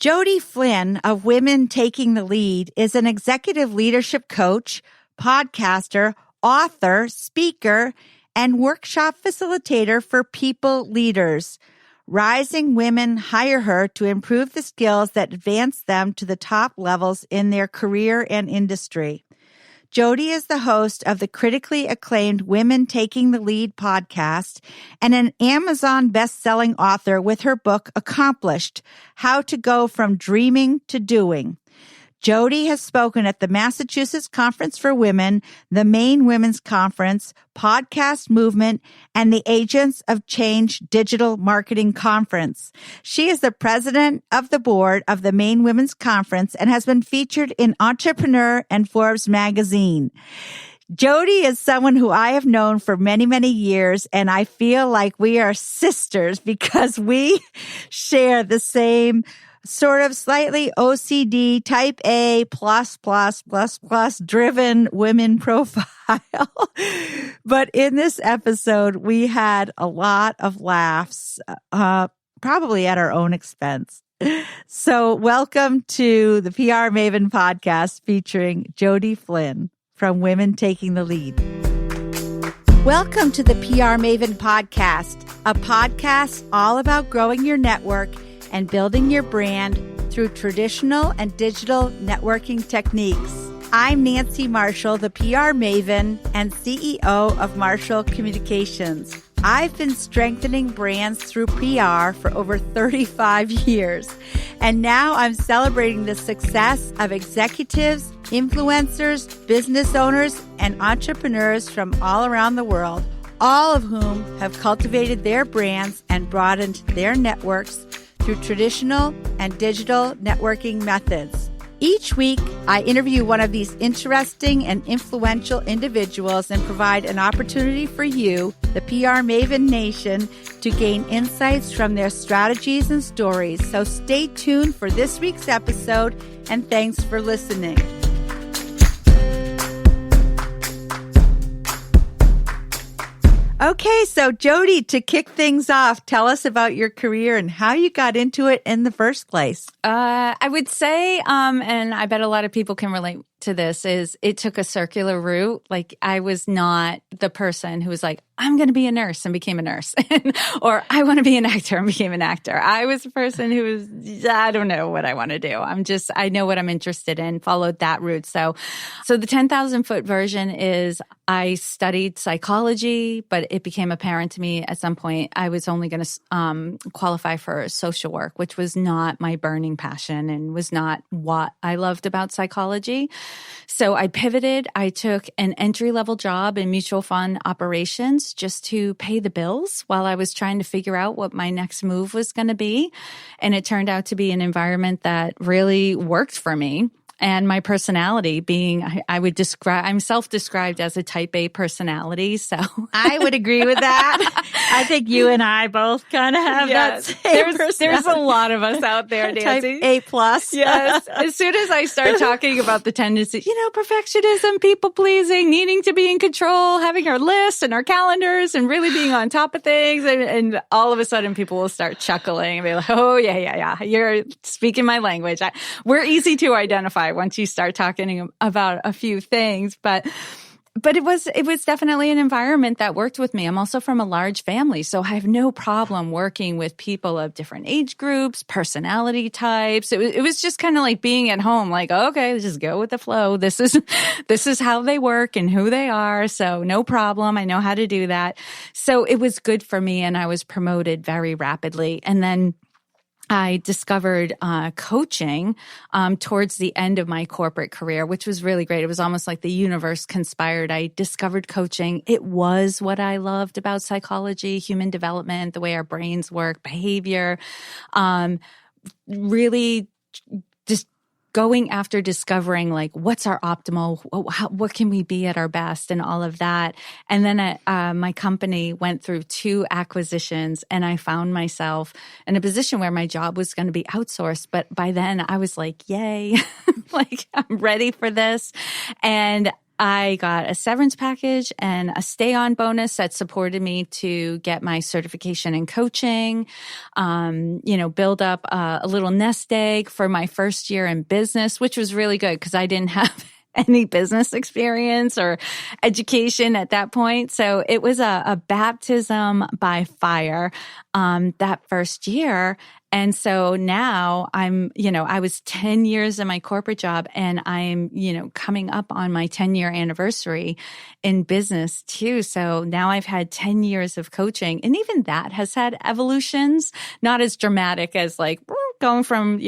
Jody Flynn of Women Taking the Lead is an executive leadership coach, podcaster, author, speaker, and workshop facilitator for people leaders. Rising women hire her to improve the skills that advance them to the top levels in their career and industry. Jody is the host of the critically acclaimed Women Taking the Lead podcast and an Amazon best-selling author with her book Accomplished: How to Go from Dreaming to Doing. Jody has spoken at the Massachusetts Conference for Women, the Maine Women's Conference, Podcast Movement, and the Agents of Change Digital Marketing Conference. She is the president of the board of the Maine Women's Conference and has been featured in Entrepreneur and Forbes magazine. Jody is someone who I have known for many, many years, and I feel like we are sisters because we share the same sort of slightly OCD type A plus driven women profile. But in this episode, we had a lot of laughs, probably at our own expense. So welcome to the PR Maven podcast featuring Jody Flynn from Women Taking the Lead. Welcome to the PR Maven podcast, a podcast all about growing your network and building your brand through traditional and digital networking techniques. I'm Nancy Marshall, the PR Maven and CEO of Marshall Communications. I've been strengthening brands through PR for over 35 years, and now I'm celebrating the success of executives, influencers, business owners, and entrepreneurs from all around the world, all of whom have cultivated their brands and broadened their networks through traditional and digital networking methods. Each week, I interview one of these interesting and influential individuals and provide an opportunity for you, the PR Maven Nation, to gain insights from their strategies and stories. So stay tuned for this week's episode, and thanks for listening. Okay, so Jody, to kick things off, tell us about your career and how you got into it in the first place. I would say, and I bet a lot of people can relate to this, is it took a circular route. Like, I was not the person who was like, I'm going to be a nurse and became a nurse, or I want to be an actor and became an actor. I was the person who was, I don't know what I want to do. I know what I'm interested in, followed that route. So the 10,000 foot version is I studied psychology, but it became apparent to me at some point I was only going to qualify for social work, which was not my burning passion and was not what I loved about psychology. So I pivoted. I took an entry-level job in mutual fund operations just to pay the bills while I was trying to figure out what my next move was going to be. And it turned out to be an environment that really worked for me. And my personality being, I'm self-described as a type A personality. So I would agree with that. I think you and I both kind of have that same personality. There's a lot of us out there, Nancy. Type A plus. Yes. As soon as I start talking about the tendency, perfectionism, people pleasing, needing to be in control, having our lists and our calendars and really being on top of things. And all of a sudden people will start chuckling and be like, oh, yeah. You're speaking my language. We're easy to identify once you start talking about a few things, but it was definitely an environment that worked with me. I'm also from a large family, so I have no problem working with people of different age groups, personality types. It was just kind of like being at home, like, okay, just go with the flow. This is how they work and who they are. So no problem. I know how to do that. So it was good for me, and I was promoted very rapidly. And then I discovered coaching towards the end of my corporate career, which was really great. It was almost like the universe conspired. I discovered coaching. It was what I loved about psychology, human development, the way our brains work, behavior, really just going after discovering like what's our optimal, what can we be at our best, and all of that. And then my company went through 2 acquisitions, and I found myself in a position where my job was going to be outsourced. But by then I was like, yay, like I'm ready for this. And I got a severance package and a stay-on bonus that supported me to get my certification in coaching, build up a little nest egg for my first year in business, which was really good because I didn't have any business experience or education at that point. So it was a baptism by fire that first year. And so now I was 10 years in my corporate job and I'm, coming up on my 10-year anniversary in business too. So now I've had 10 years of coaching, and even that has had evolutions, not as dramatic as like going from,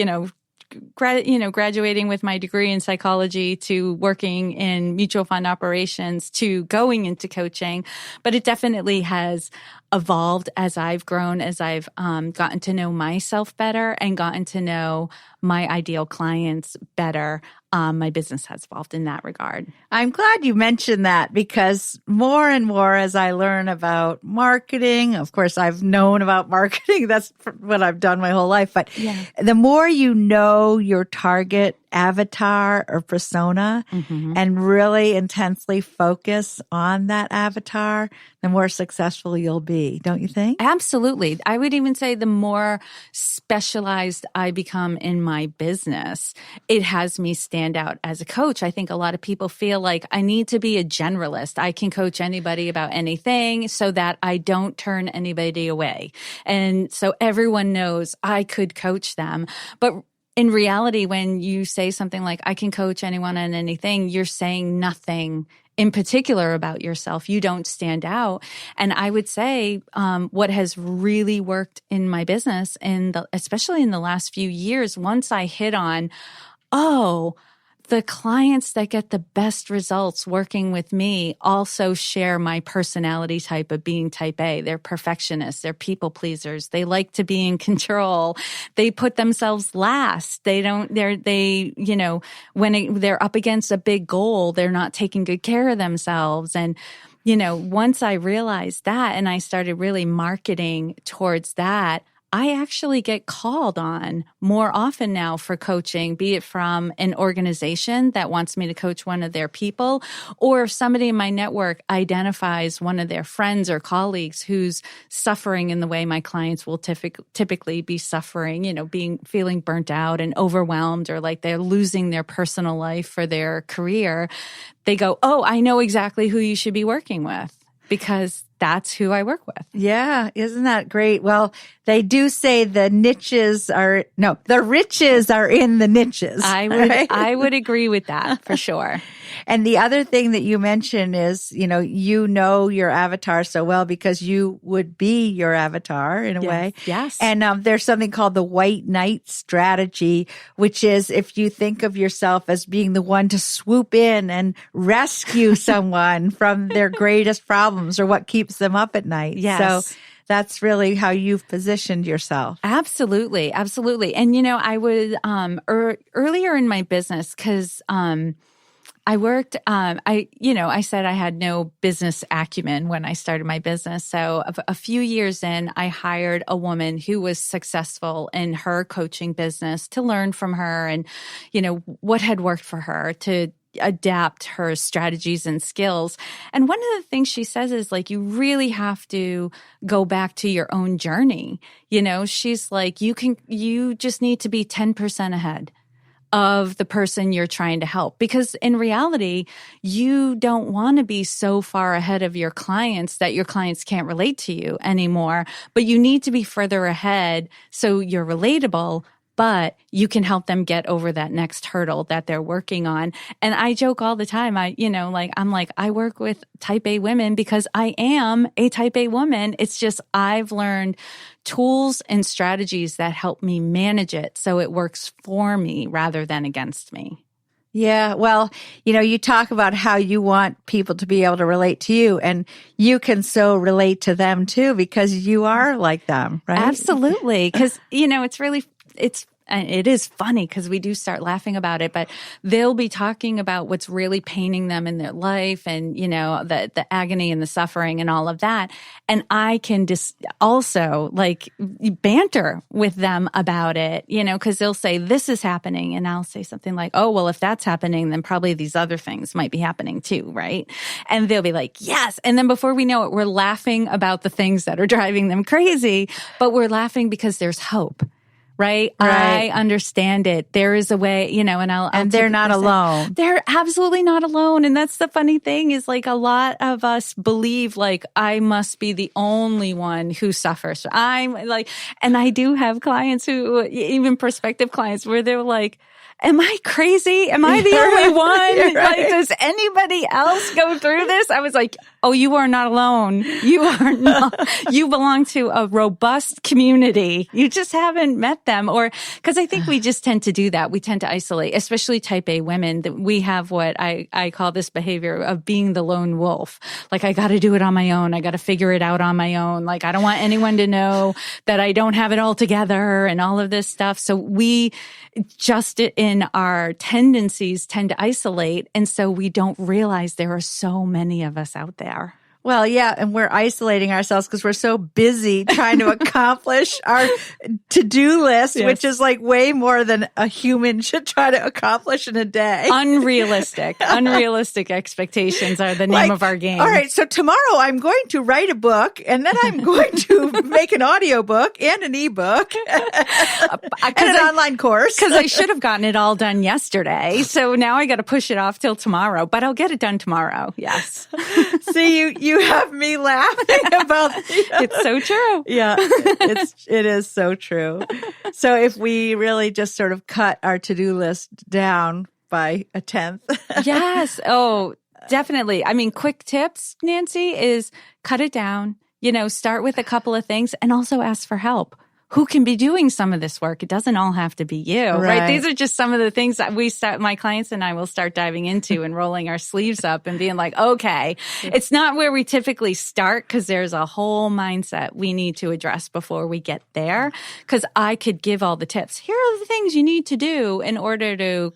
graduating with my degree in psychology to working in mutual fund operations to going into coaching. But it definitely has evolved as I've grown, as I've gotten to know myself better and gotten to know my ideal clients better. My business has evolved in that regard. I'm glad you mentioned that, because more and more as I learn about marketing, of course, I've known about marketing. That's what I've done my whole life. But the more you know your target avatar or persona and really intensely focus on that avatar, the more successful you'll be, don't you think? Absolutely. I would even say the more specialized I become in my business, it has me stand out as a coach. I think a lot of people feel like I need to be a generalist. I can coach anybody about anything so that I don't turn anybody away. And so everyone knows I could coach them. But in reality, when you say something like, I can coach anyone on anything, you're saying nothing in particular about yourself. You don't stand out. And I would say what has really worked in my business, especially in the last few years, once I hit on, the clients that get the best results working with me also share my personality type of being type A. They're perfectionists. They're people pleasers. They like to be in control. They put themselves last. When they're up against a big goal, they're not taking good care of themselves. And, once I realized that and I started really marketing towards that, I actually get called on more often now for coaching, be it from an organization that wants me to coach one of their people, or if somebody in my network identifies one of their friends or colleagues who's suffering in the way my clients will typically be suffering, feeling burnt out and overwhelmed, or like they're losing their personal life for their career. They go, I know exactly who you should be working with, because that's who I work with. Yeah. Isn't that great? Well, they do say the riches are in the niches. I would agree with that for sure. And the other thing that you mentioned is, you know your avatar so well because you would be your avatar in a way. Yes. And there's something called the white knight strategy, which is if you think of yourself as being the one to swoop in and rescue someone from their greatest problems or what keeps them up at night. Yes. So that's really how you've positioned yourself. Absolutely. Absolutely. And, I would, earlier in my business, because, I worked, I said I had no business acumen when I started my business. So a few years in, I hired a woman who was successful in her coaching business to learn from her and, what had worked for her to adapt her strategies and skills. And one of the things she says is like, you really have to go back to your own journey. She's like, you just need to be 10% ahead of the person you're trying to help. Because in reality, you don't want to be so far ahead of your clients that your clients can't relate to you anymore, but you need to be further ahead so you're relatable, but you can help them get over that next hurdle that they're working on. And I joke all the time. I work with type A women because I am a type A woman. It's just I've learned tools and strategies that help me manage it so it works for me rather than against me. Yeah. Well, you talk about how you want people to be able to relate to you, and you can so relate to them too because you are like them, right? Absolutely. Because, it's and it is funny because we do start laughing about it, but they'll be talking about what's really paining them in their life and, the agony and the suffering and all of that. And I can just also like banter with them about it, because they'll say, this is happening. And I'll say something like, oh, well, if that's happening, then probably these other things might be happening too, right? And they'll be like, yes. And then before we know it, we're laughing about the things that are driving them crazy, but we're laughing because there's hope. Right? I understand it. There is a way, and they're not alone. They're absolutely not alone. And that's the funny thing is like a lot of us believe like I must be the only one who suffers. I'm like, and I do have clients who, even prospective clients where they're like, am I crazy? Am I the only one? Like, does anybody else go through this? I was like, oh, you are not alone. You are not. You belong to a robust community. You just haven't met them. Or, because I think we just tend to do that. We tend to isolate, especially type A women. That we have what I call this behavior of being the lone wolf. Like, I got to do it on my own. I got to figure it out on my own. Like, I don't want anyone to know that I don't have it all together and all of this stuff. So we just in our tendencies tend to isolate. And so we don't realize there are so many of us out there. Well, yeah, and we're isolating ourselves because we're so busy trying to accomplish our to-do list, which is like way more than a human should try to accomplish in a day. Unrealistic expectations are the name of our game. All right, so tomorrow I'm going to write a book, and then I'm going to make an audiobook and an ebook and an online course. Because I should have gotten it all done yesterday, so now I got to push it off till tomorrow, but I'll get it done tomorrow, yes. See, you have me laughing about It's so true. Yeah, it is so true. So if we really just sort of cut our to-do list down by a 10th. Yes. Oh, definitely. I mean, quick tips, Nancy, is cut it down, start with a couple of things and also ask for help. Who can be doing some of this work? It doesn't all have to be you, right? These are just some of the things that my clients and I will start diving into and rolling our sleeves up and being like, okay, it's not where we typically start because there's a whole mindset we need to address before we get there. Because I could give all the tips. Here are the things you need to do in order to,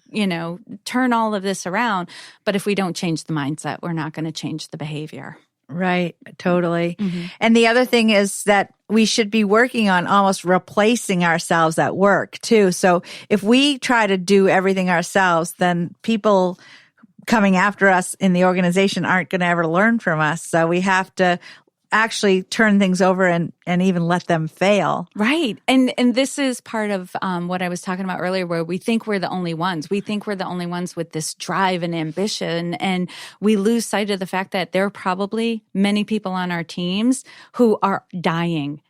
turn all of this around. But if we don't change the mindset, we're not going to change the behavior. Right, totally. Mm-hmm. And the other thing is that we should be working on almost replacing ourselves at work too. So if we try to do everything ourselves, then people coming after us in the organization aren't going to ever learn from us. So we have to actually turn things over and even let them fail. Right. And this is part of what I was talking about earlier, where we think we're the only ones. We think we're the only ones with this drive and ambition. And we lose sight of the fact that there are probably many people on our teams who are dying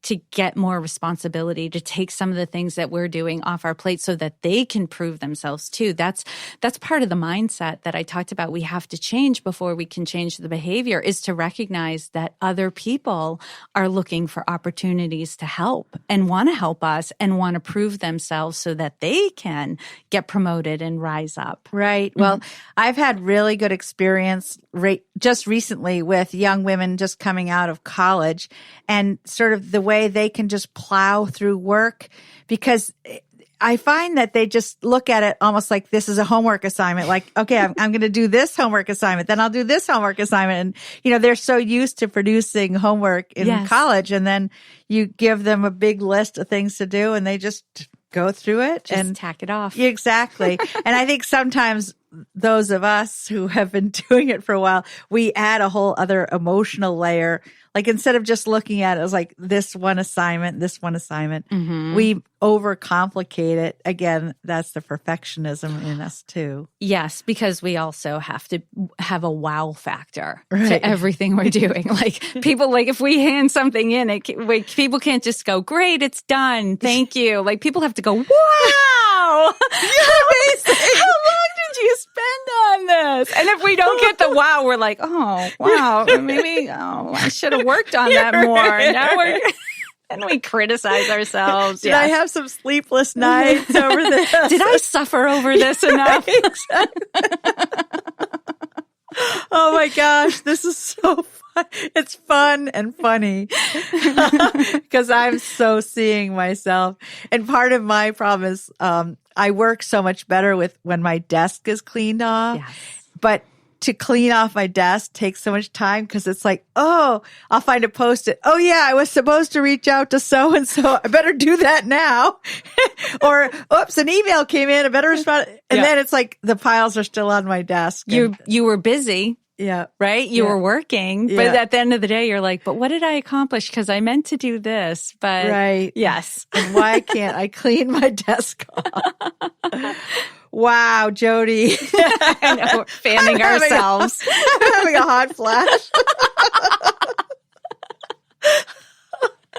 to get more responsibility, to take some of the things that we're doing off our plate so that they can prove themselves too. That's part of the mindset that I talked about. We have to change before we can change the behavior, is to recognize that other people are looking for opportunities to help and want to help us and want to prove themselves so that they can get promoted and rise up. Right. Mm-hmm. Well, I've had really good experience just recently with young women just coming out of college and sort of the way they can just plow through work, because I find that they just look at it almost like this is a homework assignment. Like, okay, I'm going to do this homework assignment, then I'll do this homework assignment. And, they're so used to producing homework in college, and then you give them a big list of things to do and they just go through it and tack it off. Exactly. And I think sometimes those of us who have been doing it for a while, we add a whole other emotional layer. Like, instead of just looking at it as like this one assignment, mm-hmm. we overcomplicate it. Again, that's the perfectionism in us too. Yes, because we also have to have a wow factor to everything we're doing. Like, people, like if we hand something in, people can't just go, great, it's done, thank you. Like, people have to go, wow, you're amazing. How long did you spend on this? And if we don't get the wow, we're like, oh, wow, maybe, I should have worked on that more. Now and we criticize ourselves. Did I have some sleepless nights over this? Did I suffer over this enough? Oh my gosh, this is so fun. It's fun and funny because I'm so seeing myself. And part of my problem is I work so much better with when my desk is cleaned off. Yes. But to clean off my desk takes so much time because it's like, oh, I'll find a Post-it. Oh yeah, I was supposed to reach out to so-and-so. I better do that now. Or, oops, an email came in. I better respond. And then it's like the piles are still on my desk. You were busy. Yeah. Right? You were working. But at the end of the day, you're like, but what did I accomplish? Because I meant to do this. But right. Yes. And why can't I clean my desk off? Wow, Jody. I know, we're fanning ourselves. I'm having a hot flash.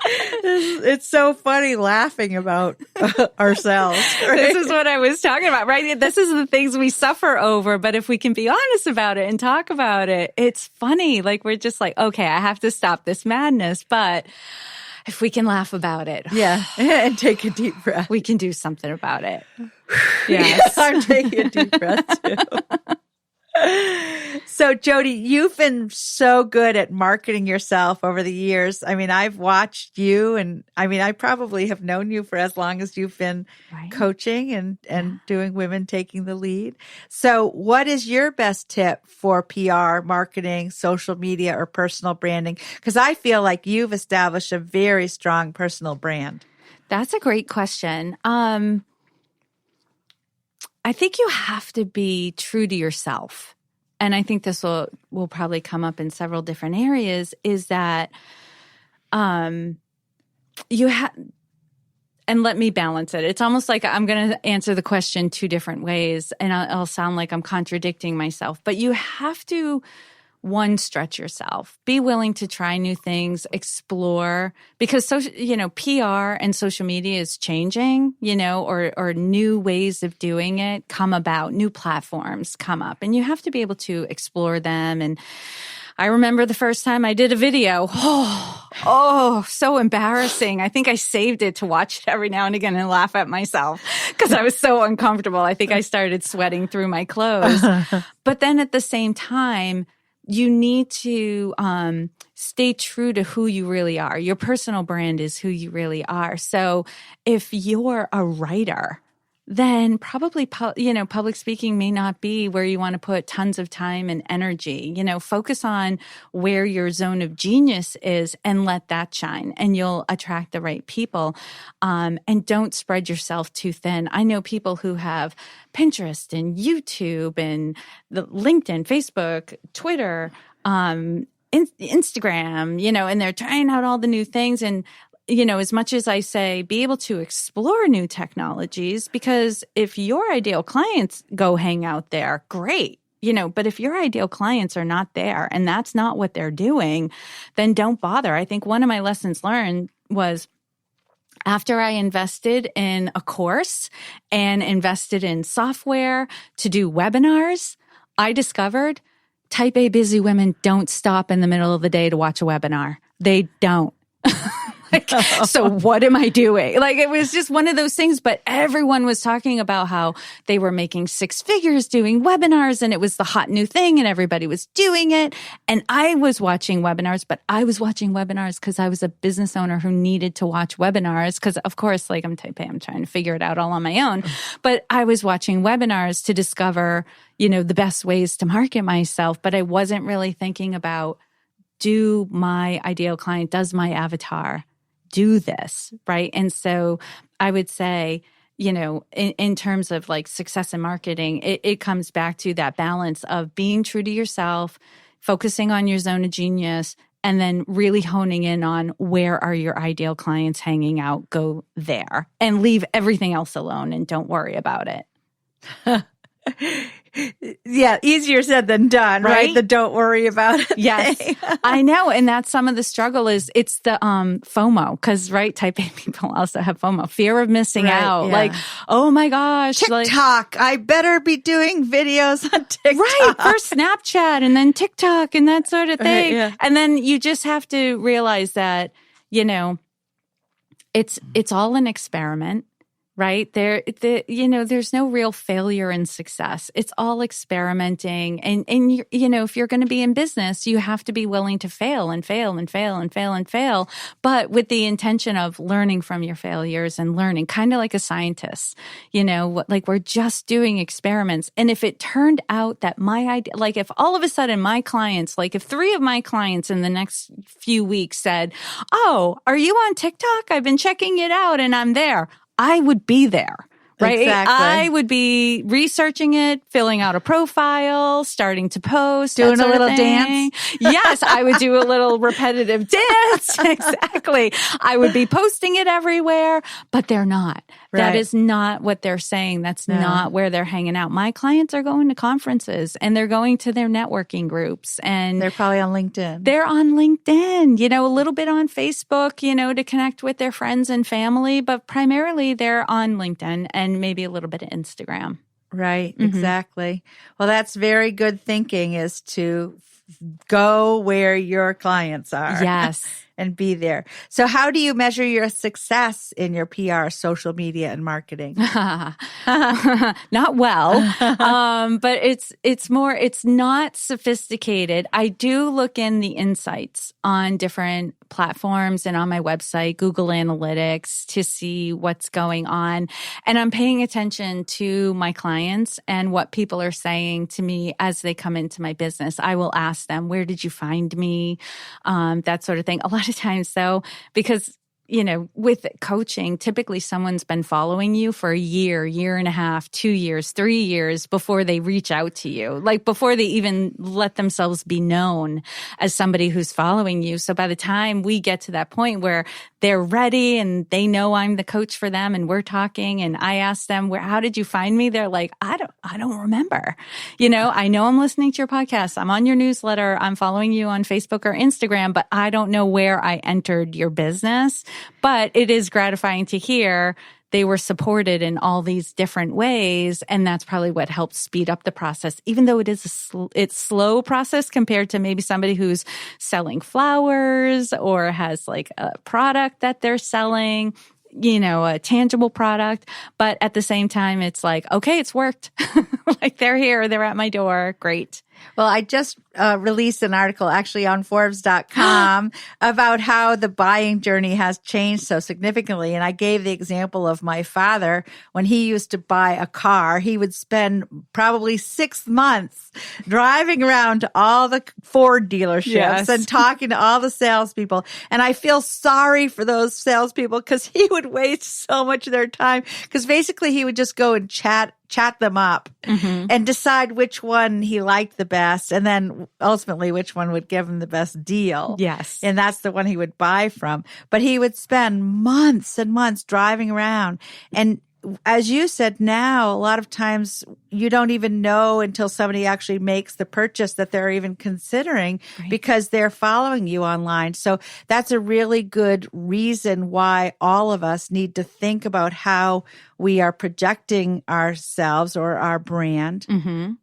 It's so funny laughing about ourselves. Right? This is what I was talking about, right? This is the things we suffer over. But if we can be honest about it and talk about it, it's funny. Like, we're just like, okay, I have to stop this madness. But if we can laugh about it. Yeah. And take a deep breath. We can do something about it. Yes. I'm taking a deep breath too. So Jody, you've been so good at marketing yourself over the years. I mean, I've watched you and I mean, I probably have known you for as long as you've been coaching and doing Women Taking the Lead. So what is your best tip for PR, marketing, social media, or personal branding? Because I feel like you've established a very strong personal brand. That's a great question. I think you have to be true to yourself. And I think this will probably come up in several different areas, is that you have, and let me balance it. It's almost like I'm going to answer the question two different ways, and I'll sound like I'm contradicting myself. But you have to, one, stretch yourself. Be willing to try new things, explore, because PR and social media is changing, or new ways of doing it come about, new platforms come up, and you have to be able to explore them. And I remember the first time I did a video. Oh, so embarrassing. I think I saved it to watch it every now and again and laugh at myself because I was so uncomfortable. I think I started sweating through my clothes. But then at the same time, you need to stay true to who you really are. Your personal brand is who you really are. So if you're a writer, then probably, public speaking may not be where you want to put tons of time and energy. Focus on where your zone of genius is and let that shine, and you'll attract the right people. And don't spread yourself too thin. I know people who have Pinterest and YouTube and the LinkedIn, Facebook, Twitter, Instagram, and they're trying out all the new things. And as much as I say, be able to explore new technologies, because if your ideal clients go hang out there, great. But if your ideal clients are not there and that's not what they're doing, then don't bother. I think one of my lessons learned was, after I invested in a course and invested in software to do webinars, I discovered type A busy women don't stop in the middle of the day to watch a webinar. They don't. So what am I doing? It was just one of those things, but everyone was talking about how they were making six figures doing webinars, and it was the hot new thing and everybody was doing it. And I was watching webinars, but I was watching webinars because I was a business owner who needed to watch webinars because, of course, I'm type A, I'm trying to figure it out all on my own. But I was watching webinars to discover, the best ways to market myself, but I wasn't really thinking about, do my ideal client, does my avatar do this, right? And so I would say, in terms of success in marketing, it comes back to that balance of being true to yourself, focusing on your zone of genius, and then really honing in on where are your ideal clients hanging out. Go there and leave everything else alone and don't worry about it. Yeah, easier said than done, right? The don't worry about it. Yes, I know. And that's some of the struggle it's the FOMO, because, type A people also have FOMO, fear of missing out. Yeah. Oh my gosh. TikTok, I better be doing videos on TikTok. Right, first Snapchat and then TikTok and that sort of thing. Yeah. And then you just have to realize that, it's all an experiment. right? There's no real failure in success. It's all experimenting. And if you're going to be in business, you have to be willing to fail and fail and fail and fail and fail, but with the intention of learning from your failures and learning, kind of like a scientist, like we're just doing experiments. And if it turned out that my idea, like if all of a sudden my clients, like if 3 of my clients in the next few weeks said, "Oh, are you on TikTok? I've been checking it out and I'm there." I would be there, right? Exactly. I would be researching it, filling out a profile, starting to post, doing that a sort little of thing. dance. Yes, I would do a little repetitive dance. Exactly. I would be posting it everywhere, but they're not. Right. That is not what they're saying. That's not where they're hanging out. My clients are going to conferences and they're going to their networking groups, and They're probably on LinkedIn. they're on LinkedIn, a little bit on Facebook, to connect with their friends and family, but primarily they're on LinkedIn and maybe a little bit of Instagram. Right, exactly. Well, that's very good thinking, is to go where your clients are. Yes. And be there. So how do you measure your success in your PR, social media, and marketing? Not well. But it's not sophisticated. I do look in the insights on different platforms and on my website, Google Analytics, to see what's going on. And I'm paying attention to my clients and what people are saying to me as they come into my business. I will ask them, "Where did you find me?" That sort of thing. A lot of times though, because with coaching, typically someone's been following you for a year and a half, 2 years, 3 years before they reach out to you, like before they even let themselves be known as somebody who's following you. So by the time we get to that point where they're ready and they know I'm the coach for them and we're talking and I ask them, how did you find me? They're like, I don't remember. I know I'm listening to your podcast. I'm on your newsletter. I'm following you on Facebook or Instagram, but I don't know where I entered your business. But it is gratifying to hear they were supported in all these different ways. And that's probably what helped speed up the process, even though it is it's slow process compared to maybe somebody who's selling flowers or has like a product that they're selling, a tangible product. But at the same time, it's like, okay, it's worked. Like they're here, they're at my door. Great. Well, I just released an article actually on Forbes.com about how the buying journey has changed so significantly. And I gave the example of my father. When he used to buy a car, he would spend probably 6 months driving around to all the Ford dealerships and talking to all the salespeople. And I feel sorry for those salespeople because he would waste so much of their time, because basically he would just go and chat them up and decide which one he liked the best, and then ultimately which one would give him the best deal. Yes. And that's the one he would buy from. But he would spend months and months driving around. And as you said, now a lot of times you don't even know until somebody actually makes the purchase that they're even considering, because they're following you online. So that's a really good reason why all of us need to think about how we are projecting ourselves or our brand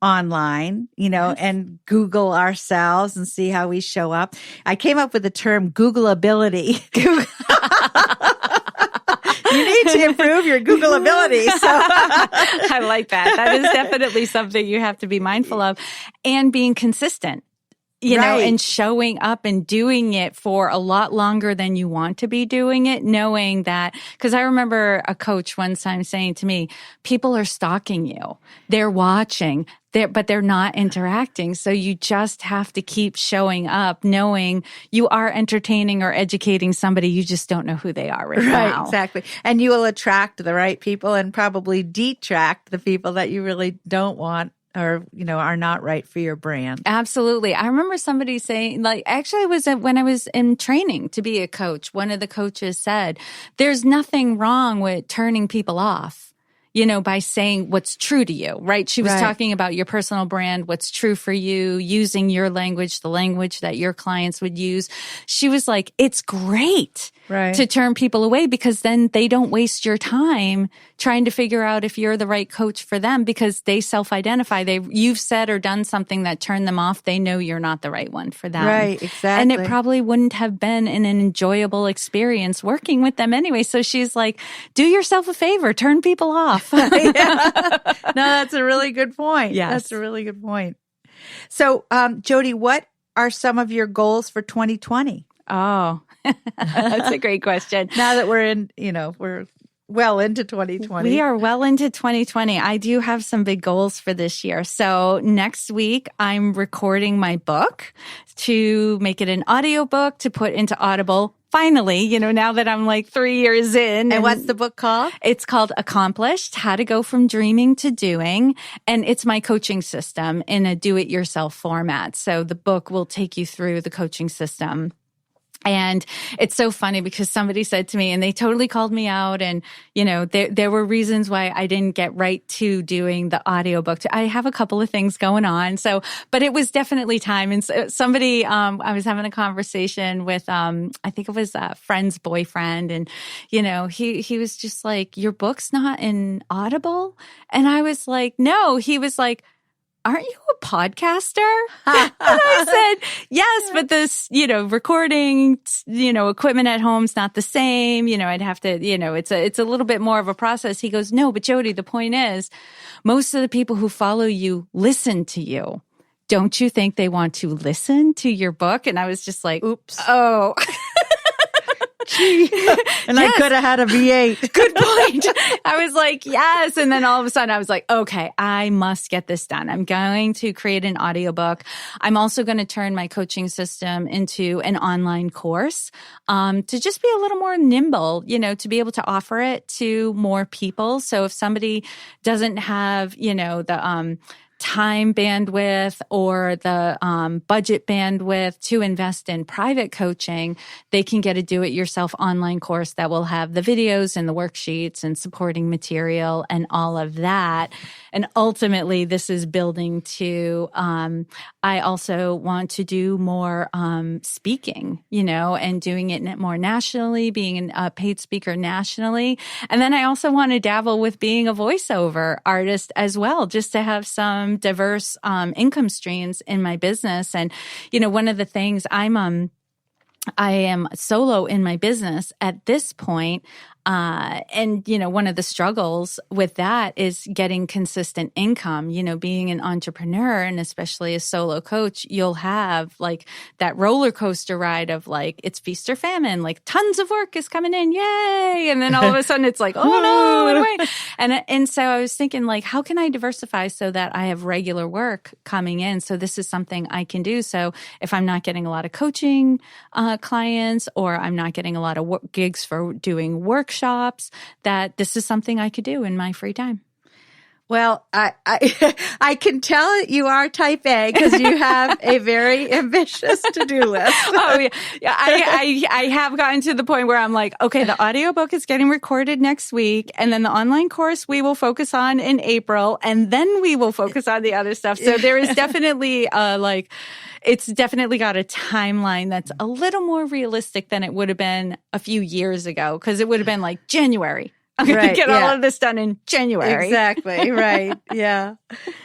online, and Google ourselves and see how we show up. I came up with the term Googleability. You need to improve your Google ability. So I like that. That is definitely something you have to be mindful of, and being consistent, and showing up and doing it for a lot longer than you want to be doing it, knowing that, because I remember a coach one time saying to me, people are stalking you. They're watching. But they're not interacting. So you just have to keep showing up, knowing you are entertaining or educating somebody. You just don't know who they are right now. Right, exactly. And you will attract the right people and probably detract the people that you really don't want or, are not right for your brand. Absolutely. I remember somebody saying, actually it was when I was in training to be a coach, one of the coaches said, there's nothing wrong with turning people off. by saying what's true to you, right? She was talking about your personal brand, what's true for you, using your language, the language that your clients would use. She was like, it's great to turn people away because then they don't waste your time trying to figure out if you're the right coach for them because they self-identify. You've said or done something that turned them off. They know you're not the right one for them. Right, exactly. And it probably wouldn't have been an enjoyable experience working with them anyway. So she's like, do yourself a favor, turn people off. No, that's a really good point. Yes. That's a really good point. So, Jody, what are some of your goals for 2020? Oh, that's a great question. Now that we're well into 2020. We are well into 2020. I do have some big goals for this year. So next week, I'm recording my book to make it an audiobook to put into Audible. Finally, now that I'm like 3 years in. And what's the book called? It's called Accomplished, How to Go From Dreaming to Doing. And it's my coaching system in a do-it-yourself format. So the book will take you through the coaching system. And it's so funny because somebody said to me, and they totally called me out, and, there were reasons why I didn't get right to doing the audiobook. I have a couple of things going on. But it was definitely time. And somebody, I was having a conversation with, I think it was a friend's boyfriend, and, he was just like, your book's not in Audible? And I was like, no. He was like, aren't you a podcaster? And I said, yes, but this, recording, equipment at home's not the same. I'd have to, it's a little bit more of a process. He goes, no, but Jody, the point is, most of the people who follow you listen to you. Don't you think they want to listen to your book? And I was just like, oops. Oh. And yes. I could have had a V8. Good point. I was like, yes. And then all of a sudden I was like, okay, I must get this done. I'm going to create an audiobook. I'm also going to turn my coaching system into an online course, to just be a little more nimble, to be able to offer it to more people. So if somebody doesn't have, the, time bandwidth or the budget bandwidth to invest in private coaching, they can get a do-it-yourself online course that will have the videos and the worksheets and supporting material and all of that. And ultimately, this is building to, I also want to do more speaking, and doing it more nationally, being a paid speaker nationally. And then I also want to dabble with being a voiceover artist as well, just to have some diverse income streams in my business. And, one of the things I am solo in my business at this point. And, one of the struggles with that is getting consistent income. Being an entrepreneur and especially a solo coach, you'll have like that roller coaster ride of like, it's feast or famine, like tons of work is coming in. Yay. And then all of a sudden it's like, oh no, what do I? And so I was thinking like, how can I diversify so that I have regular work coming in? So this is something I can do. So if I'm not getting a lot of coaching, clients, or I'm not getting a lot of gigs for doing workshops, that this is something I could do in my free time. Well, I can tell you are type A because you have a very ambitious to-do list. Oh yeah. I have gotten to the point where I'm like, okay, the audiobook is getting recorded next week, and then the online course we will focus on in April, and then we will focus on the other stuff. So there is definitely it's definitely got a timeline that's a little more realistic than it would have been a few years ago, because it would have been like January. I'm going to get all of this done in January. Exactly. Right. Yeah.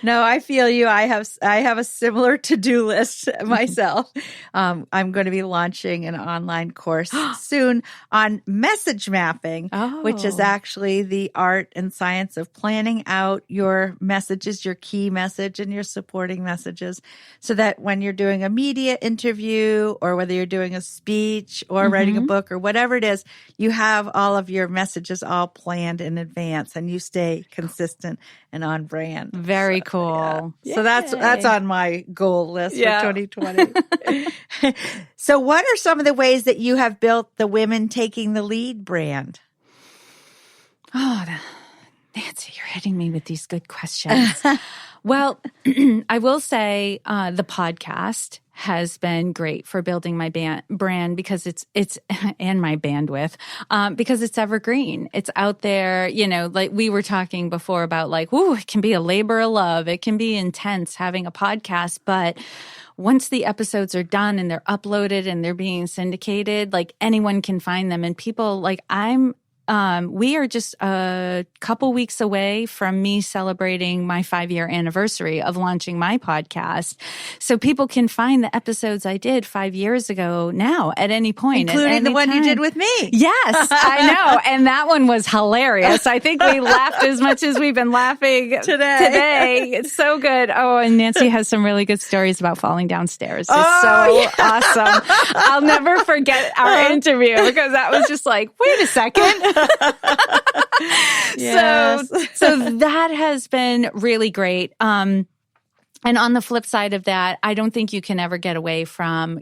No, I feel you. I have a similar to-do list myself. I'm going to be launching an online course soon on message mapping, which is actually the art and science of planning out your messages, your key message and your supporting messages, so that when you're doing a media interview or whether you're doing a speech or writing a book or whatever it is, you have all of your messages all planned in advance and you stay consistent and on brand. Very cool. Yeah. So that's on my goal list for 2020. So what are some of the ways that you have built the Women Taking the Lead brand? Oh, Nancy, you're hitting me with these good questions. Well, I will say the podcast has been great for building my brand because it's and my bandwidth, because it's evergreen. It's out there, like we were talking before about like, it can be a labor of love. It can be intense having a podcast, but once the episodes are done and they're uploaded and they're being syndicated, like anyone can find them. And people like we are just a couple weeks away from me celebrating my 5-year anniversary of launching my podcast. So people can find the episodes I did 5 years ago now at any point. Including the one you did with me. Yes, I know. And that one was hilarious. I think we laughed as much as we've been laughing today. It's so good. Oh, and Nancy has some really good stories about falling downstairs. It's awesome. I'll never forget our interview because that was just like, wait a second. Yes. So that has been really great. And on the flip side of that, I don't think you can ever get away from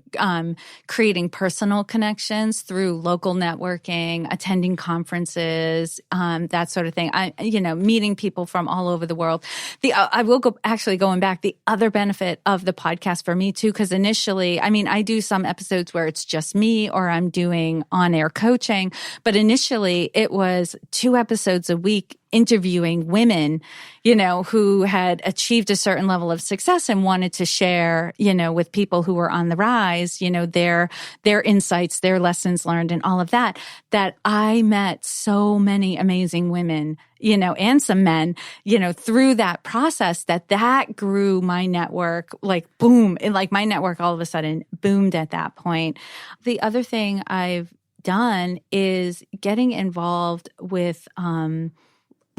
creating personal connections through local networking, attending conferences, that sort of thing. Meeting people from all over the world. I will going back, the other benefit of the podcast for me too, because initially, I do some episodes where it's just me or I'm doing on-air coaching, but initially it was 2 episodes a week interviewing women, who had achieved a certain level of success and wanted to share, with people who were on the rise, their insights, their lessons learned and all of that I met so many amazing women, and some men, through that process that grew my network, like boom, and like my network all of a sudden boomed at that point. The other thing I've done is getting involved with,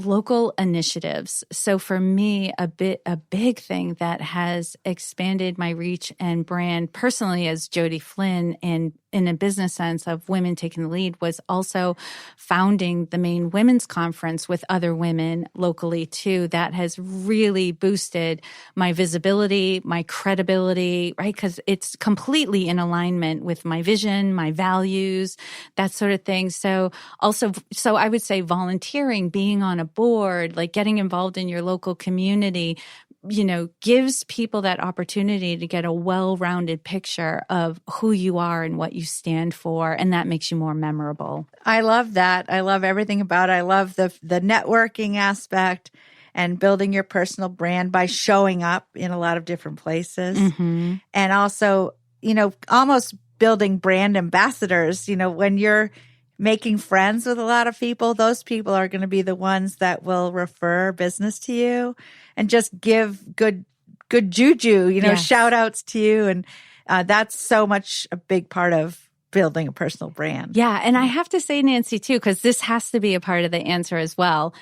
local initiatives. So for me, a big thing that has expanded my reach and brand personally as Jody Flynn and in a business sense of women taking the lead was also founding the Maine Women's Conference with other women locally too. That has really boosted my visibility, my credibility, right? Because it's completely in alignment with my vision, my values, that sort of thing. So I would say volunteering, being on a board, like getting involved in your local community, gives people that opportunity to get a well-rounded picture of who you are and what you stand for, and that makes you more memorable. I love that. I love everything about it. I love the networking aspect and building your personal brand by showing up in a lot of different places. Mm-hmm. And also, almost building brand ambassadors. When you're making friends with a lot of people, those people are going to be the ones that will refer business to you and just give good juju, yes. Shout outs to you. And that's so much a big part of building a personal brand. Yeah. And I have to say, Nancy, too, because this has to be a part of the answer as well.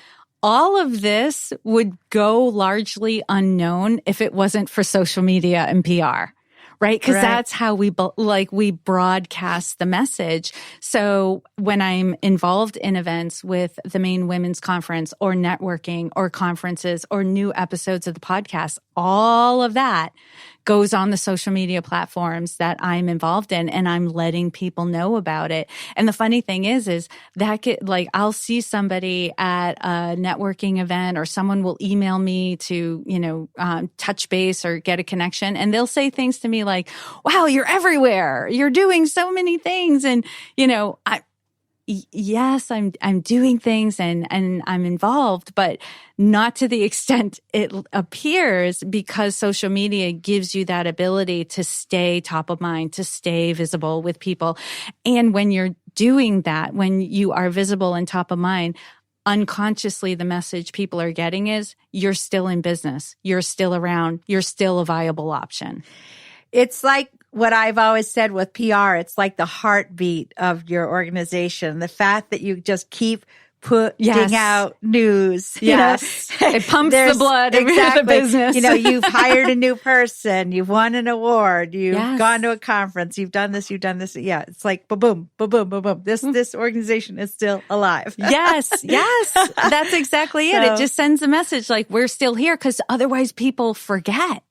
All of this would go largely unknown if it wasn't for social media and PR. Right? Because that's how we broadcast the message. So when I'm involved in events with the Maine Women's Conference or networking or conferences or new episodes of the podcast, all of that goes on the social media platforms that I'm involved in, and I'm letting people know about it. And the funny thing is that I'll see somebody at a networking event, or someone will email me to, touch base or get a connection, and they'll say things to me like, "Wow, you're everywhere. You're doing so many things." And, yes, I'm doing things and I'm involved, but not to the extent it appears, because social media gives you that ability to stay top of mind, to stay visible with people. And when you're doing that, when you are visible and top of mind, unconsciously the message people are getting is you're still in business, you're still around, you're still a viable option. It's like what I've always said with PR, it's like the heartbeat of your organization. The fact that you just keep putting out news. Yes. It pumps the blood of the business. You've hired a new person, you've won an award, you've gone to a conference, you've done this. Yeah. It's like boom, boom, boom, boom, boom. This organization is still alive. Yes. That's exactly it. It just sends a message like we're still here, because otherwise people forget.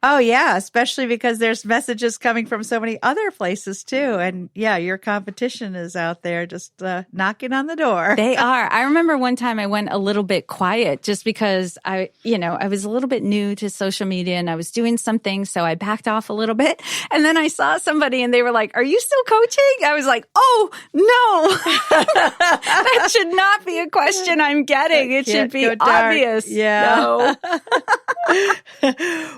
Oh, yeah, especially because there's messages coming from so many other places too. And yeah, your competition is out there just knocking on the door. They are. I remember one time I went a little bit quiet just because I was a little bit new to social media and I was doing something. So I backed off a little bit. And then I saw somebody and they were like, "Are you still coaching?" I was like, "Oh, no, that should not be a question I'm getting. It should be obvious." Yeah. No.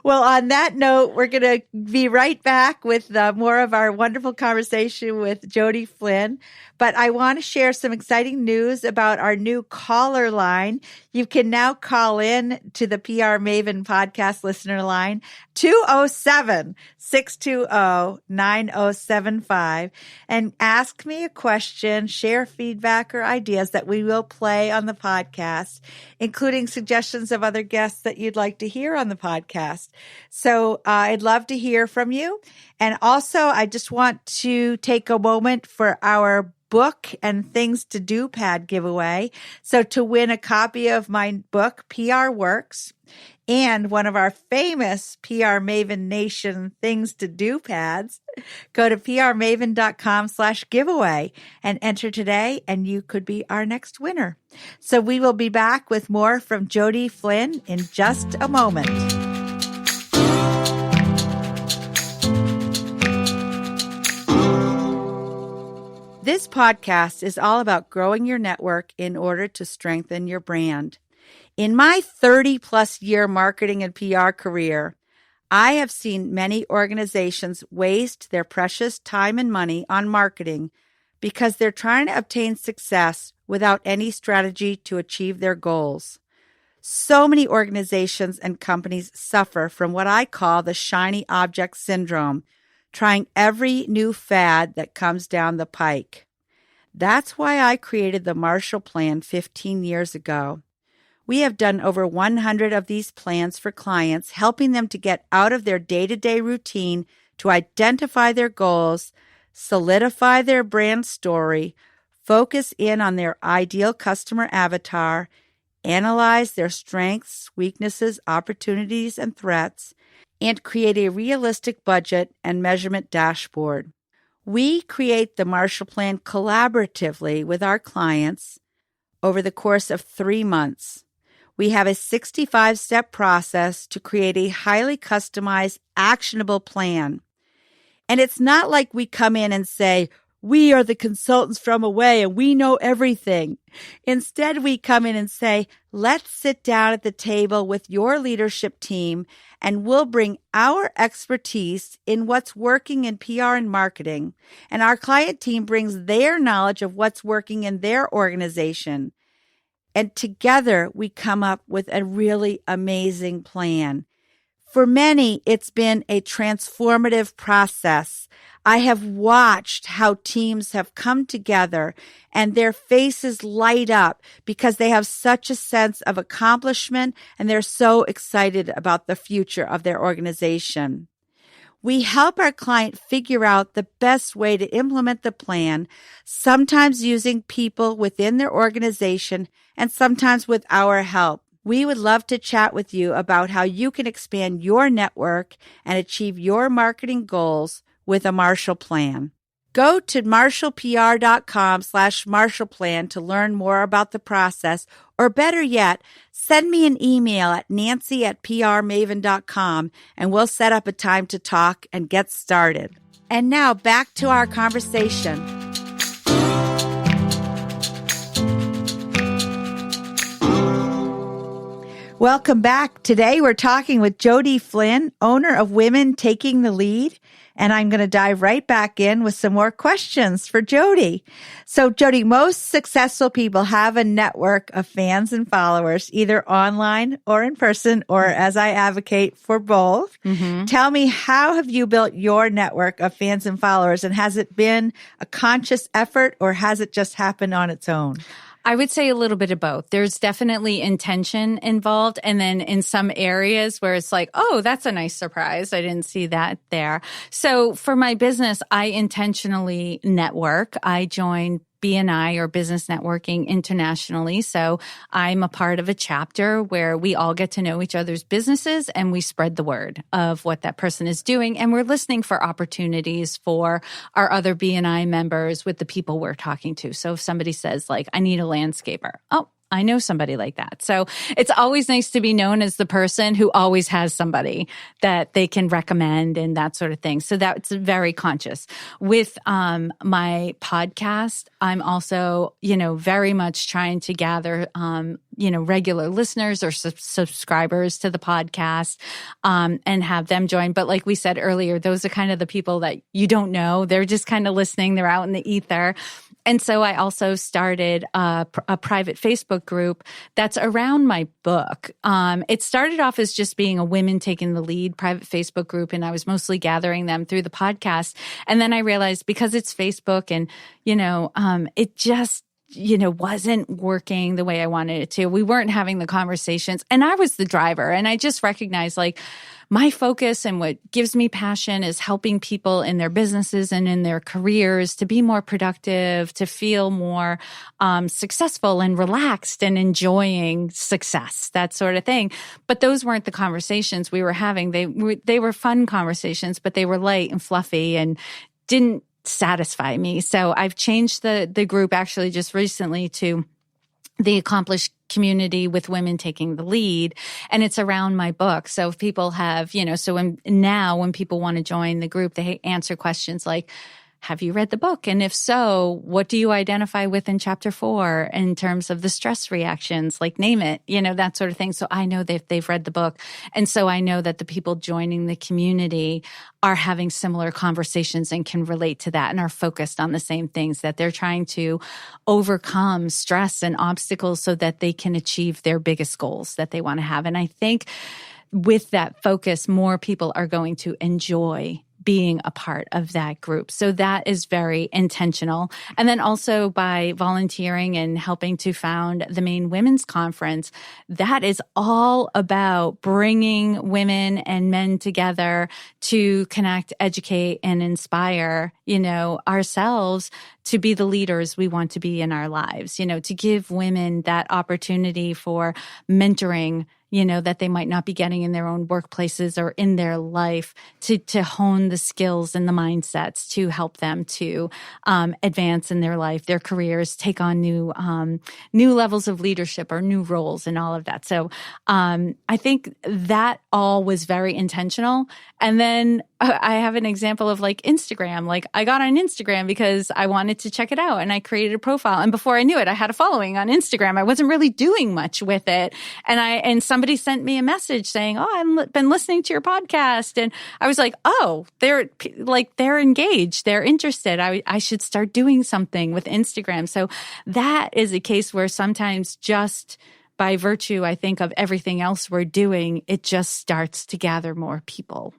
Well, on that note, we're going to be right back with more of our wonderful conversation with Jody Flynn. But I want to share some exciting news about our new caller line. You can now call in to the PR Maven podcast listener line, 207-620-9075, and ask me a question, share feedback or ideas that we will play on the podcast, including suggestions of other guests that you'd like to hear on the podcast. So I'd love to hear from you. And also, I just want to take a moment for our book and things to do pad giveaway. So to win a copy of my book, PR Works, and one of our famous PR Maven Nation things to do pads, go to prmaven.com/giveaway and enter today, and you could be our next winner. So we will be back with more from Jody Flynn in just a moment. This podcast is all about growing your network in order to strengthen your brand. In my 30-plus year marketing and PR career, I have seen many organizations waste their precious time and money on marketing because they're trying to obtain success without any strategy to achieve their goals. So many organizations and companies suffer from what I call the shiny object syndrome, trying every new fad that comes down the pike. That's why I created the Marshall Plan 15 years ago. We have done over 100 of these plans for clients, helping them to get out of their day-to-day routine to identify their goals, solidify their brand story, focus in on their ideal customer avatar, analyze their strengths, weaknesses, opportunities, and threats, and create a realistic budget and measurement dashboard. We create the Marshall Plan collaboratively with our clients over the course of 3 months. We have a 65-step process to create a highly customized, actionable plan. And it's not like we come in and say, "We are the consultants from away and we know everything." Instead, we come in and say, "Let's sit down at the table with your leadership team and we'll bring our expertise in what's working in PR and marketing. And our client team brings their knowledge of what's working in their organization. And together we come up with a really amazing plan." For many, it's been a transformative process. I have watched how teams have come together and their faces light up because they have such a sense of accomplishment and they're so excited about the future of their organization. We help our client figure out the best way to implement the plan, sometimes using people within their organization and sometimes with our help. We would love to chat with you about how you can expand your network and achieve your marketing goals with a Marshall Plan. Go to marshallpr.com/MarshallPlan to learn more about the process, or better yet, send me an email at nancy@prmaven.com and we'll set up a time to talk and get started. And now back to our conversation. Welcome back. Today we're talking with Jody Flynn, owner of Women Taking the Lead, and I'm going to dive right back in with some more questions for Jody. So Jody, most successful people have a network of fans and followers, either online or in person, or as I advocate for both. Mm-hmm. Tell me, how have you built your network of fans and followers, and has it been a conscious effort or has it just happened on its own? I would say a little bit of both. There's definitely intention involved. And then in some areas where it's like, oh, that's a nice surprise. I didn't see that there. So for my business, I intentionally network. I join BNI or business networking internationally. So I'm a part of a chapter where we all get to know each other's businesses and we spread the word of what that person is doing. And we're listening for opportunities for our other BNI members with the people we're talking to. So if somebody says like, I need a landscaper. Oh, I know somebody like that. So it's always nice to be known as the person who always has somebody that they can recommend and that sort of thing. So that's very conscious. With my podcast, I'm also, very much trying to gather, regular listeners or subscribers to the podcast and have them join. But like we said earlier, those are kind of the people that you don't know. They're just kind of listening. They're out in the ether. And so I also started a private Facebook group that's around my book. It started off as just being a Women Taking the Lead private Facebook group, and I was mostly gathering them through the podcast. And then I realized because it's Facebook and, it just wasn't working the way I wanted it to. We weren't having the conversations, and I was the driver. And I just recognized like my focus and what gives me passion is helping people in their businesses and in their careers to be more productive, to feel more successful and relaxed and enjoying success, that sort of thing. But those weren't the conversations we were having. They were fun conversations, but they were light and fluffy and didn't satisfy me. So I've changed the group actually just recently to the Accomplished Community with Women Taking the Lead. And it's around my book. So if people have, when people want to join the group, they answer questions like, have you read the book? And if so, what do you identify with in chapter 4 in terms of the stress reactions? Like name it, that sort of thing. So I know they've read the book. And so I know that the people joining the community are having similar conversations and can relate to that and are focused on the same things, that they're trying to overcome stress and obstacles so that they can achieve their biggest goals that they want to have. And I think with that focus, more people are going to enjoy being a part of that group. So that is very intentional. And then also by volunteering and helping to found the Maine Women's Conference, that is all about bringing women and men together to connect, educate, and inspire, ourselves to be the leaders we want to be in our lives, to give women that opportunity for mentoring, that they might not be getting in their own workplaces or in their life, to hone the skills and the mindsets to help them to advance in their life, their careers, take on new levels of leadership or new roles and all of that. So I think that all was very intentional. And then I have an example of like Instagram. Like I got on Instagram because I wanted to check it out and I created a profile. And before I knew it, I had a following on Instagram. I wasn't really doing much with it. And somebody sent me a message saying, oh, I've been listening to your podcast. And I was like, oh, they're engaged. They're interested. I should start doing something with Instagram. So that is a case where sometimes just by virtue, I think, of everything else we're doing, it just starts to gather more people.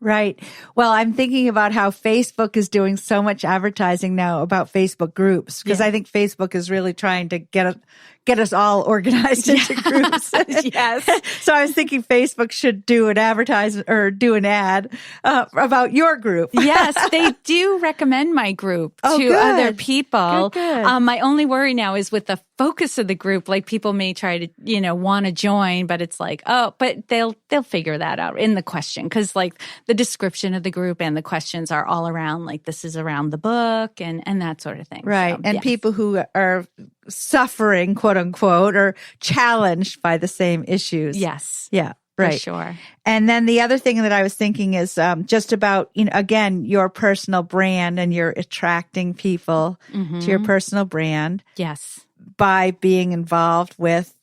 Right. Well, I'm thinking about how Facebook is doing so much advertising now about Facebook groups, because I think Facebook is really trying to get us all organized into groups. Yes. So I was thinking Facebook should do an ad about your group. Yes, they do recommend my group to other people. Good. My only worry now is with the focus of the group. Like people may try to, want to join, but it's like, oh, but they'll figure that out in the question, because like the description of the group and the questions are all around like this is around the book and that sort of thing. Right. So, and yes. people who are suffering, quote unquote, or challenged by the same issues. Yes. Yeah. Right. For sure. And then the other thing that I was thinking is just about, again, your personal brand, and you're attracting people to your personal brand. Yes. By being involved with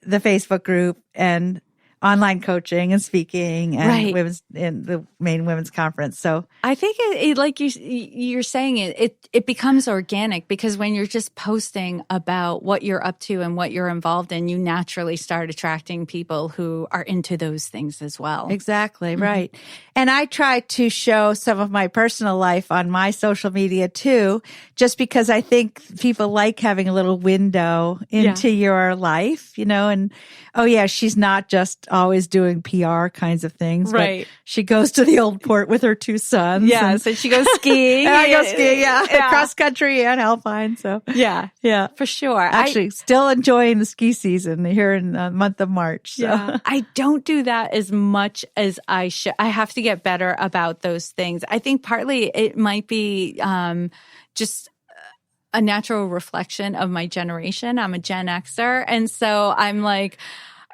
the Facebook group and online coaching and speaking and women's in the Maine Women's Conference. So I think it like you're saying it becomes organic, because when you're just posting about what you're up to and what you're involved in, you naturally start attracting people who are into those things as well. Exactly. Right. And I try to show some of my personal life on my social media too, just because I think people like having a little window into your life, and Oh, yeah. She's not just always doing PR kinds of things. Right. But she goes to the old port with her two sons. Yeah. So she goes skiing. And I go skiing, cross country and alpine. So, yeah, for sure. Actually, still enjoying the ski season here in the month of March. So. Yeah. I don't do that as much as I should. I have to get better about those things. I think partly it might be just a natural reflection of my generation. I'm a Gen Xer. And so I'm like,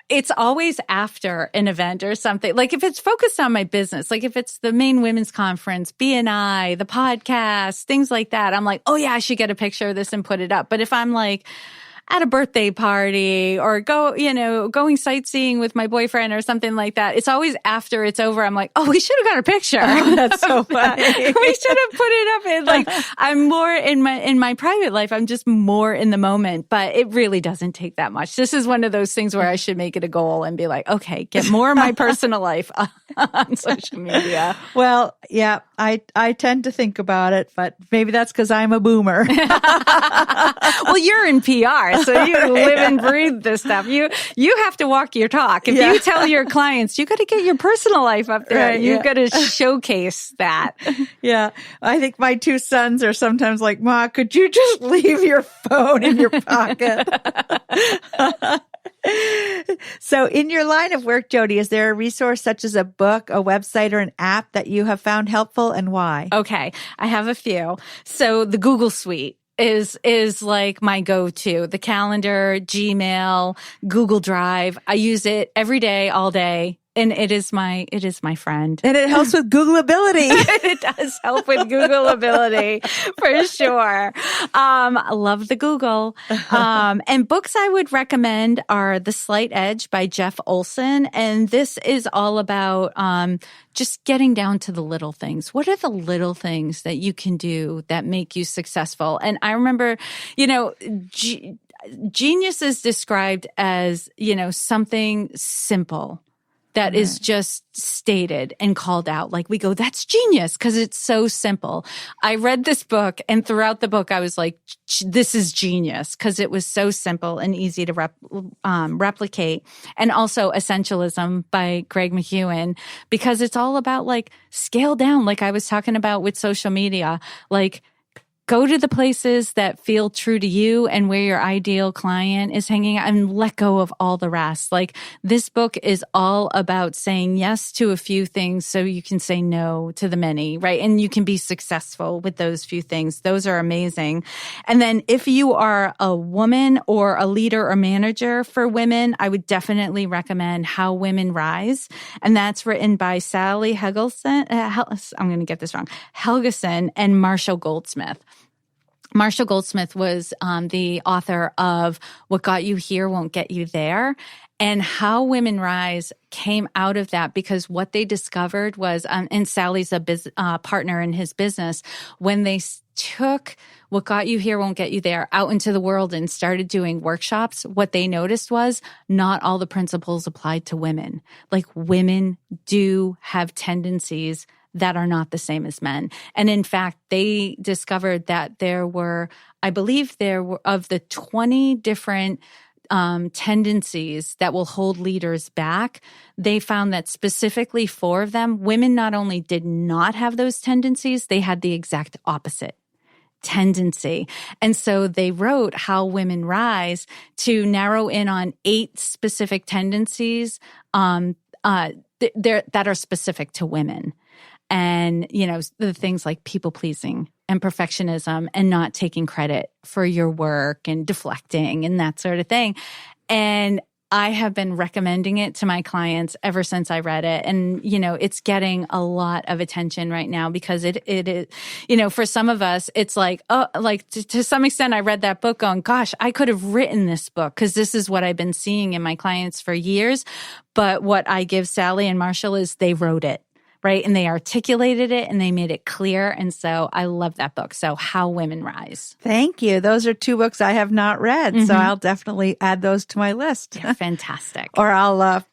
it's always after an event or something. Like if it's focused on my business, like if it's the Maine Women's Conference, BNI, the podcast, things like that, I'm like, oh yeah, I should get a picture of this and put it up. But if I'm like at a birthday party or going sightseeing with my boyfriend or something like that, it's always after it's over. I'm like, oh, we should have got a picture. Oh, that's so funny. We should have put it up. And like, I'm more in my private life. I'm just more in the moment, but it really doesn't take that much. This is one of those things where I should make it a goal and be like, okay, get more of my personal life on social media. Well, yeah, I tend to think about it, but maybe that's because I'm a boomer. Well, you're in PR, so you live and breathe this stuff. You have to walk your talk. If you tell your clients, you got to get your personal life up there. Right, You've got to showcase that. Yeah. I think my two sons are sometimes like, Ma, could you just leave your phone in your pocket? So in your line of work, Jody, is there a resource such as a book, a website, or an app that you have found helpful, and why? Okay. I have a few. So the Google Suite is like my go-to. The calendar, Gmail, Google Drive. I use it every day, all day. And it is my friend. And it helps with Googleability. It does help with Googleability for sure. I love the Google. And books I would recommend are The Slight Edge by Jeff Olson. And this is all about just getting down to the little things. What are the little things that you can do that make you successful? And I remember, genius is described as, something simple that is just stated and called out. Like we go, that's genius because it's so simple. I read this book and throughout the book, I was like, this is genius because it was so simple and easy to replicate. And also Essentialism by Greg McKeown, because it's all about like scale down. Like I was talking about with social media, like go to the places that feel true to you and where your ideal client is hanging out and let go of all the rest. Like this book is all about saying yes to a few things so you can say no to the many, right? And you can be successful with those few things. Those are amazing. And then if you are a woman or a leader or manager for women, I would definitely recommend How Women Rise. And that's written by Sally Helgeson, I'm going to get this wrong, Helgeson and Marshall Goldsmith. Marshall Goldsmith was the author of What Got You Here Won't Get You There. And How Women Rise came out of that because what they discovered was, and Sally's a partner in his business, when they took What Got You Here Won't Get You There out into the world and started doing workshops, what they noticed was not all the principles applied to women. Like women do have tendencies that are not the same as men. And in fact, they discovered that there were, I believe there were, of the 20 different tendencies that will hold leaders back, they found that specifically 4 of them, women not only did not have those tendencies, they had the exact opposite tendency. And so they wrote How Women Rise to narrow in on 8 specific tendencies that are specific to women. And, the things like people pleasing and perfectionism and not taking credit for your work and deflecting and that sort of thing. And I have been recommending it to my clients ever since I read it. And, it's getting a lot of attention right now because it is, for some of us, it's like, oh, like to some extent, I read that book going, gosh, I could have written this book because this is what I've been seeing in my clients for years. But what I give Sally and Marshall is they wrote it. Right. And they articulated it and they made it clear. And so I love that book. So How Women Rise. Thank you. Those are 2 books I have not read. Mm-hmm. So I'll definitely add those to my list. They're fantastic. Or I'll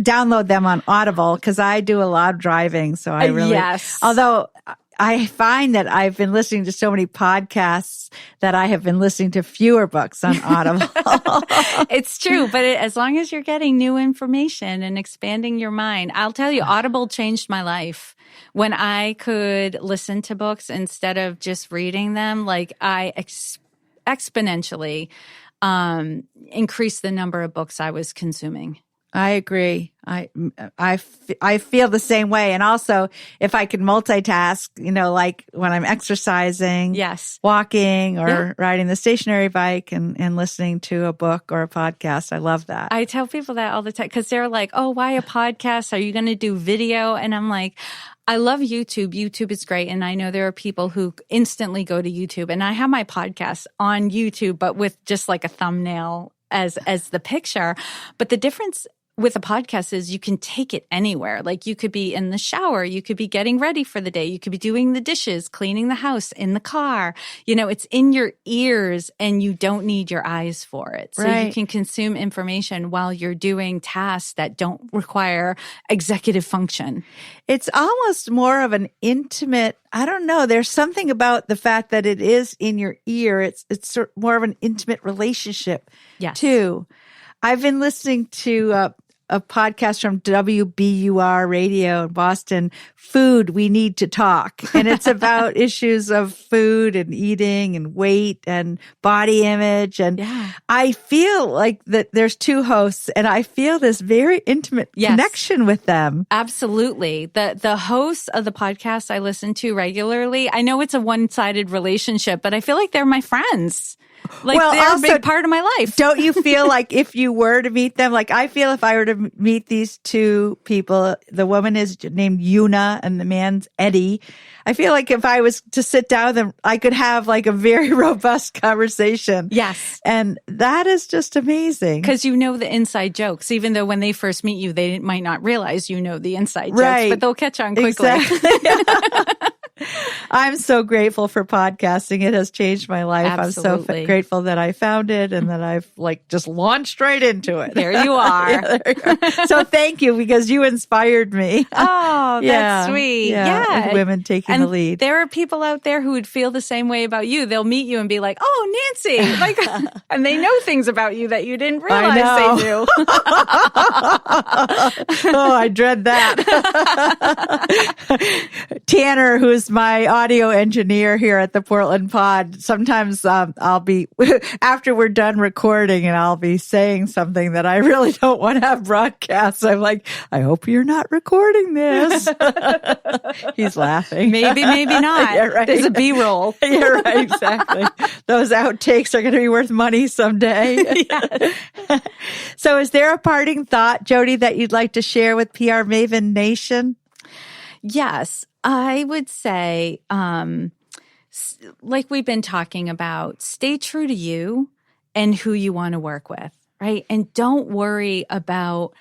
download them on Audible because I do a lot of driving. So I really, although I find that I've been listening to so many podcasts that I have been listening to fewer books on Audible. It's true, but as long as you're getting new information and expanding your mind, I'll tell you, Audible changed my life. When I could listen to books instead of just reading them, like I exponentially increased the number of books I was consuming. I agree. I feel the same way. And also, if I can multitask, like when I'm exercising, yes, walking or riding the stationary bike and listening to a book or a podcast, I love that. I tell people that all the time because they're like, oh, why a podcast? Are you going to do video? And I'm like, I love YouTube. YouTube is great. And I know there are people who instantly go to YouTube. And I have my podcast on YouTube, but with just like a thumbnail as the picture. But the difference with a podcast is you can take it anywhere. Like you could be in the shower, you could be getting ready for the day, you could be doing the dishes, cleaning the house, in the car. It's in your ears and you don't need your eyes for it. So you can consume information while you're doing tasks that don't require executive function. It's almost more of an intimate, I don't know, there's something about the fact that it is in your ear. It's more of an intimate relationship too. I've been listening to a podcast from WBUR radio in Boston, Food, We Need to Talk. And it's about issues of food and eating and weight and body image. And I feel like that there's two hosts and I feel this very intimate connection with them. Absolutely. The hosts of the podcast I listen to regularly, I know it's a one-sided relationship, but I feel like they're my friends. Like they're also, a big part of my life. Don't you feel like if you were to meet them, like I feel if I were to meet these two people, the woman is named Yuna and the man's Eddie. I feel like if I was to sit down with them, I could have like a very robust conversation. Yes. And that is just amazing. Because you know the inside jokes, even though when they first meet you, they might not realize you know the inside jokes, but they'll catch on quickly. Exactly. I'm so grateful for podcasting. It has changed my life. Absolutely. I'm so grateful that I found it and that I've just launched right into it. There you are. There you are. So thank you because you inspired me. Oh, that's sweet. Yeah. Women taking the lead. There are people out there who would feel the same way about you. They'll meet you and be like, oh, Nancy. And they know things about you that you didn't realize they knew. Oh, I dread that. Tanner, who's my audio engineer here at the Portland Pod, sometimes I'll be, after we're done recording and I'll be saying something that I really don't want to have broadcast. I'm like, I hope you're not recording this. He's laughing. Maybe not. Yeah, right. There's a B-roll. Yeah, right, exactly. Those outtakes are going to be worth money someday. Yes. So is there a parting thought, Jody, that you'd like to share with PR Maven Nation? Yes. I would say, like we've been talking about, stay true to you and who you want to work with, right? And don't worry about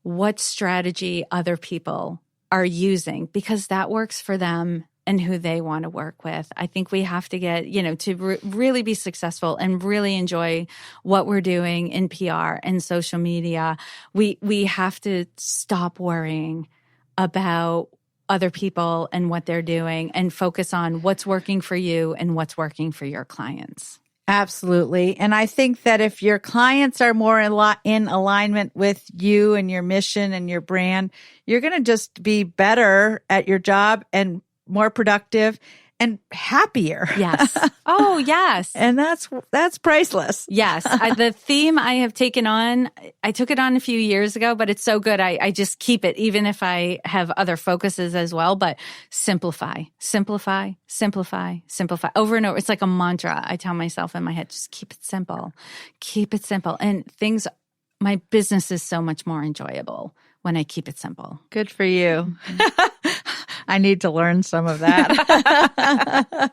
what strategy other people are using because that works for them and who they want to work with. I think we have to get, to really be successful and really enjoy what we're doing in PR and social media. We have to stop worrying about other people and what they're doing and focus on what's working for you and what's working for your clients. Absolutely. And I think that if your clients are more in alignment with you and your mission and your brand, you're going to just be better at your job and more productive and happier. Yes. Oh, yes. And that's priceless. Yes. The theme I have taken on, I took it on a few years ago, but it's so good. I just keep it, even if I have other focuses as well. But simplify, simplify, simplify, simplify over and over. It's like a mantra I tell myself in my head, just keep it simple. Keep it simple. And my business is so much more enjoyable when I keep it simple. Good for you. I need to learn some of that.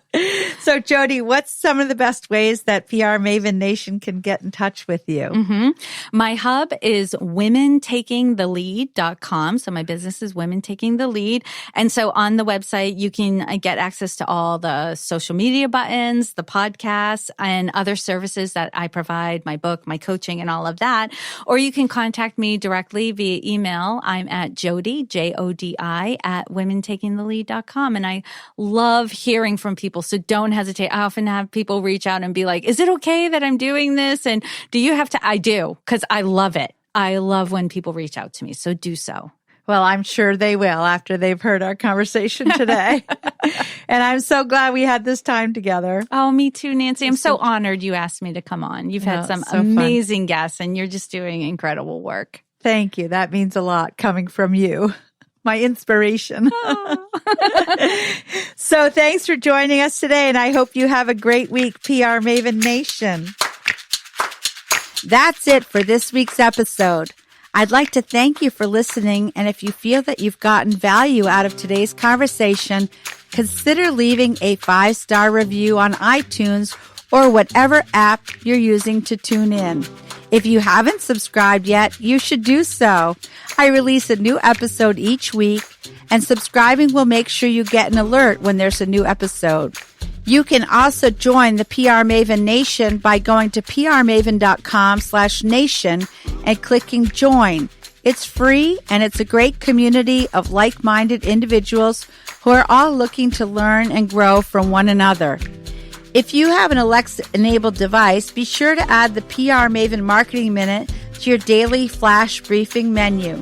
So, Jody, what's some of the best ways that PR Maven Nation can get in touch with you? Mm-hmm. My hub is womentakingthelead.com. So my business is Women Taking the Lead. And so on the website, you can get access to all the social media buttons, the podcasts, and other services that I provide, my book, my coaching, and all of that. Or you can contact me directly via email. I'm at Jody, Jodi, at womentakingthelead.com. takingthelead.com. And I love hearing from people. So don't hesitate. I often have people reach out and be like, is it okay that I'm doing this? And do you have to? I do, because I love it. I love when people reach out to me. So do so. Well, I'm sure they will after they've heard our conversation today. And I'm so glad we had this time together. Oh, me too, Nancy. I'm so honored you asked me to come on. You've had some amazing guests, and you're just doing incredible work. Thank you. That means a lot coming from you, my inspiration. So thanks for joining us today, and I hope you have a great week, PR Maven Nation. That's it for this week's episode. I'd like to thank you for listening, and if you feel that you've gotten value out of today's conversation, consider leaving a 5-star review on iTunes or whatever app you're using to tune in. If you haven't subscribed yet, you should do so. I release a new episode each week, and subscribing will make sure you get an alert when there's a new episode. You can also join the PR Maven Nation by going to prmaven.com/nation and clicking join. It's free, and it's a great community of like-minded individuals who are all looking to learn and grow from one another. If you have an Alexa-enabled device, be sure to add the PR Maven Marketing Minute to your daily flash briefing menu.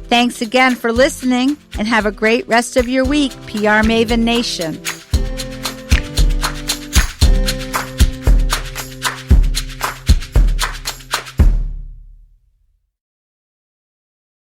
Thanks again for listening, and have a great rest of your week, PR Maven Nation.